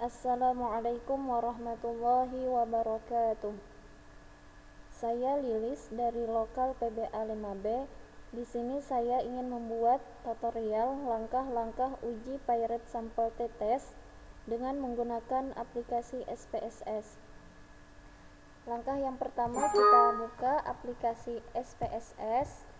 Assalamualaikum warahmatullahi wabarakatuh. Saya Lilis dari lokal PBA 5B. Di sini saya ingin membuat tutorial langkah-langkah uji Pirate Sample T-Test dengan menggunakan aplikasi SPSS. Langkah yang pertama, kita buka aplikasi SPSS.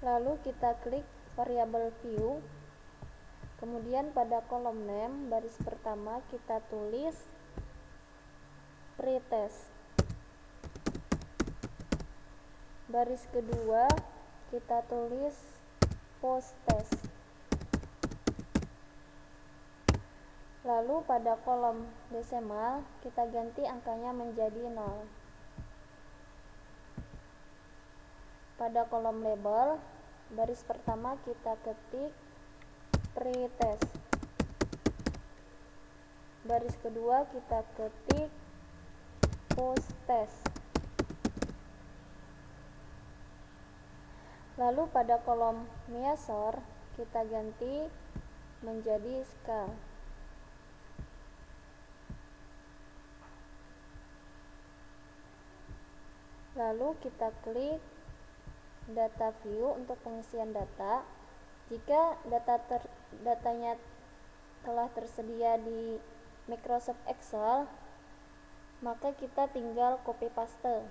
Lalu kita klik variabel view. Kemudian pada kolom name baris pertama kita tulis pretest. Baris kedua kita tulis posttest. Lalu pada kolom desimal kita ganti angkanya menjadi 0. Pada kolom label baris pertama kita ketik pretest. Baris kedua kita ketik posttest. Lalu pada kolom measure kita ganti menjadi scale. Lalu kita klik data view untuk pengisian data. Jika datanya telah tersedia di Microsoft Excel, maka kita tinggal copy paste.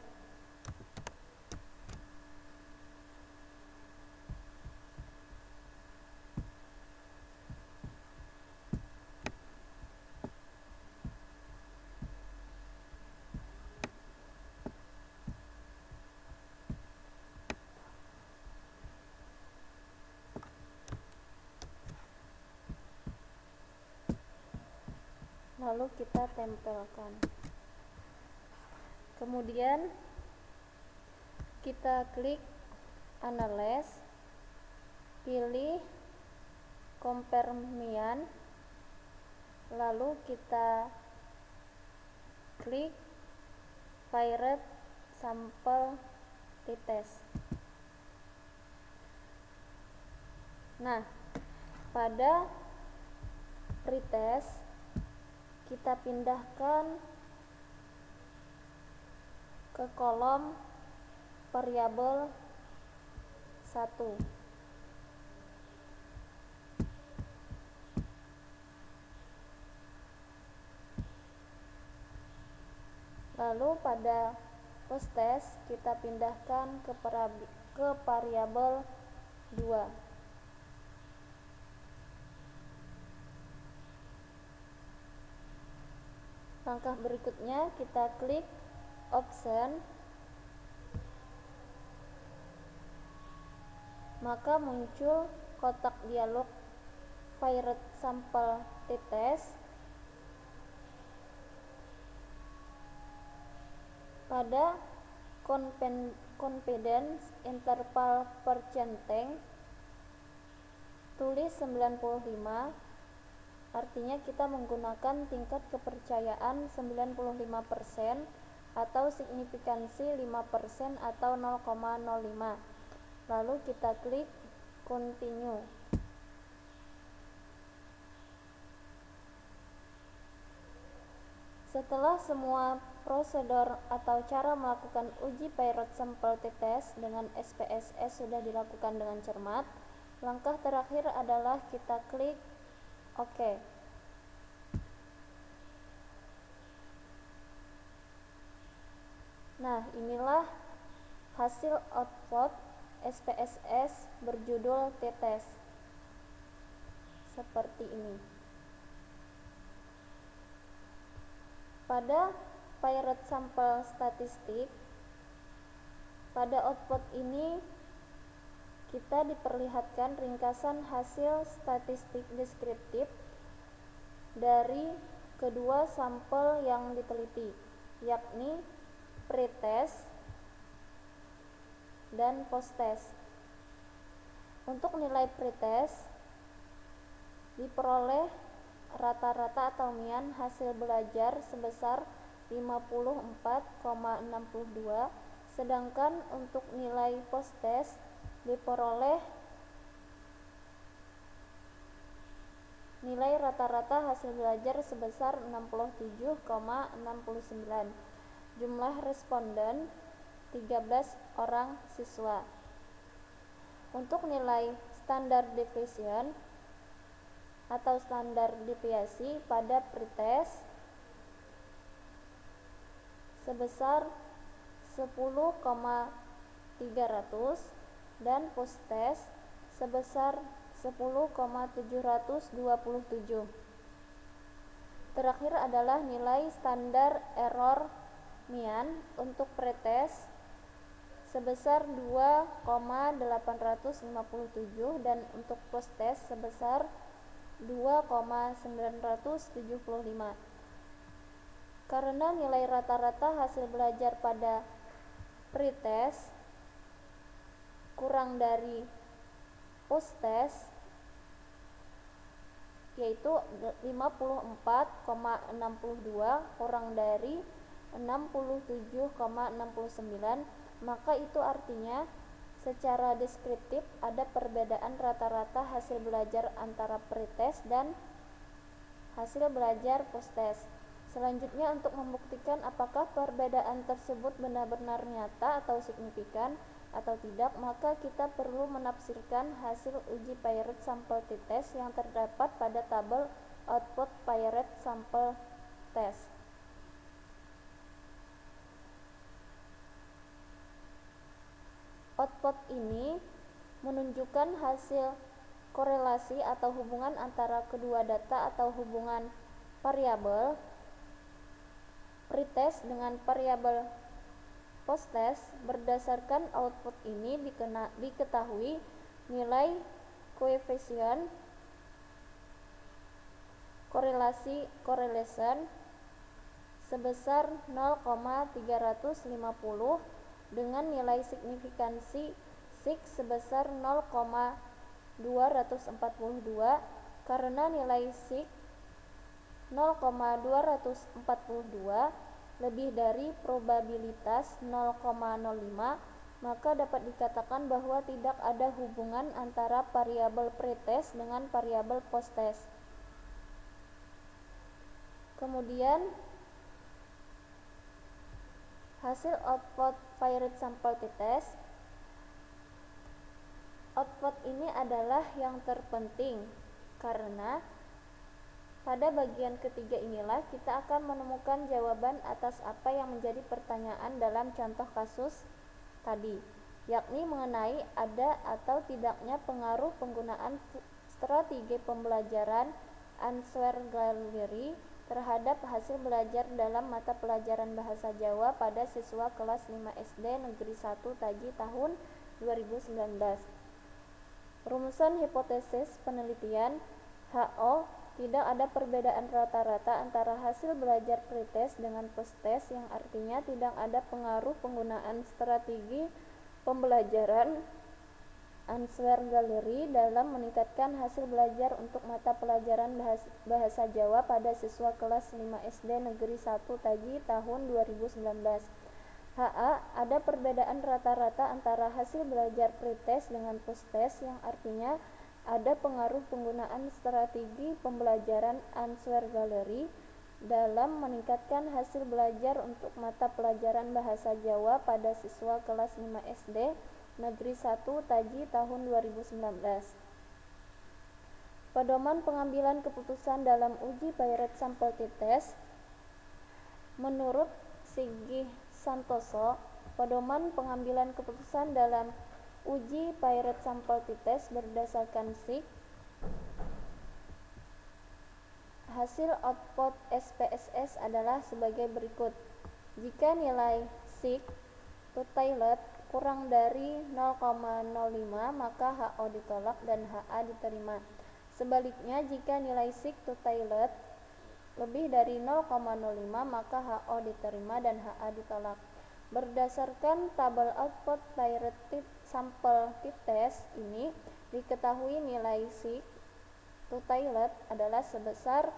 Lalu kita tempelkan. Kemudian kita klik analyze, pilih compare mean, lalu kita klik Pirate Sample T-Test. Nah, pada pretest kita pindahkan ke kolom variabel 1. Lalu pada posttest kita pindahkan ke variabel 2. Langkah berikutnya kita klik option, maka muncul kotak dialog Pirate Sample T-Test. Pada confidence interval percenteng tulis 95, artinya kita menggunakan tingkat kepercayaan 95% atau signifikansi 5% atau 0,05. Lalu kita klik continue. Setelah semua prosedur atau cara melakukan uji Pirate Sample T-Test dengan SPSS sudah dilakukan dengan cermat, langkah terakhir adalah kita klik OK. Nah, inilah hasil output SPSS berjudul T-Test. Seperti ini. Pada Pirate Sample Statistik, pada output ini kita diperlihatkan ringkasan hasil statistik deskriptif dari kedua sampel yang diteliti, yakni pretest dan posttest. Untuk nilai pretest diperoleh rata-rata atau mean hasil belajar sebesar 54,62, sedangkan untuk nilai post-test diperoleh nilai rata-rata hasil belajar sebesar 67,69. Jumlah responden 13 orang siswa. Untuk nilai standar deviation atau standar deviasi pada pretest sebesar 10,300 dan posttest sebesar 10,727. Terakhir adalah nilai standar error mean untuk pretest sebesar 2,857 dan untuk posttest sebesar 2,975. Karena nilai rata-rata hasil belajar pada pretest kurang dari posttest, yaitu 54,62 kurang dari 67,69, maka itu artinya secara deskriptif ada perbedaan rata-rata hasil belajar antara pretest dan hasil belajar posttest. Selanjutnya, untuk membuktikan apakah perbedaan tersebut benar-benar nyata atau signifikan atau tidak, maka kita perlu menafsirkan hasil uji Piret sampel t-test yang terdapat pada tabel output Piret sampel test. Output ini menunjukkan hasil korelasi atau hubungan antara kedua data atau hubungan variabel pretest dengan variabel posttest. Berdasarkan output ini diketahui nilai koefisien correlation sebesar 0,350 dengan nilai signifikansi sig sebesar 0,242 karena nilai sig 0,242 lebih dari probabilitas 0,05, maka dapat dikatakan bahwa tidak ada hubungan antara variabel pretest dengan variabel posttest. Kemudian hasil output Piret sampel t-test. Output ini adalah yang terpenting karena pada bagian ketiga inilah kita akan menemukan jawaban atas apa yang menjadi pertanyaan dalam contoh kasus tadi, yakni mengenai ada atau tidaknya pengaruh penggunaan strategi pembelajaran answer gallery terhadap hasil belajar dalam mata pelajaran bahasa Jawa pada siswa kelas 5 SD Negeri 1 Taji tahun 2019. Rumusan hipotesis penelitian HO. Tidak ada perbedaan rata-rata antara hasil belajar pretest dengan posttest, yang artinya tidak ada pengaruh penggunaan strategi pembelajaran answer gallery dalam meningkatkan hasil belajar untuk mata pelajaran bahasa Jawa pada siswa kelas 5 SD Negeri 1 Taji tahun 2019. HA. Ada perbedaan rata-rata antara hasil belajar pretest dengan posttest, yang artinya ada pengaruh penggunaan strategi pembelajaran answer gallery dalam meningkatkan hasil belajar untuk mata pelajaran bahasa Jawa pada siswa kelas 5 SD Negeri 1 Taji tahun 2019. Pedoman pengambilan keputusan dalam uji Piret sampel t-test. Menurut Sigih Santoso, pedoman pengambilan keputusan dalam uji Piret sampel t-test berdasarkan sig. Hasil output SPSS adalah sebagai berikut. Jika nilai sig totalet kurang dari 0,05, maka HO ditolak dan HA diterima. Sebaliknya, jika nilai sig totalet lebih dari 0,05, maka HO diterima dan HA ditolak. Berdasarkan tabel output Piret sampel t-test ini, diketahui nilai sig totalet adalah sebesar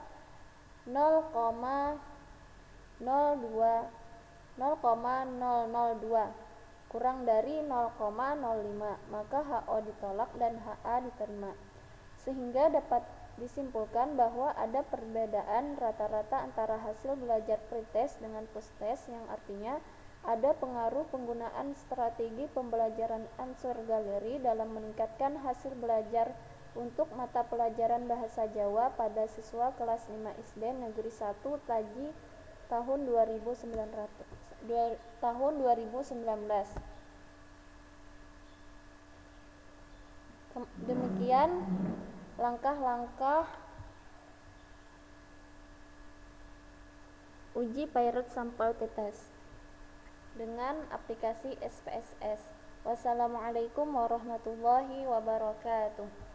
0,0 0,002 kurang dari 0,05, maka HO ditolak dan HA diterima. Sehingga dapat disimpulkan bahwa ada perbedaan rata-rata antara hasil belajar pretest dengan posttest, yang artinya ada pengaruh penggunaan strategi pembelajaran answer galeri dalam meningkatkan hasil belajar untuk mata pelajaran Bahasa Jawa pada siswa kelas 5 SD Negeri 1 Taji tahun 2019. Demikian langkah-langkah uji pilot sampel t-test dengan aplikasi SPSS. Wassalamualaikum warahmatullahi wabarakatuh.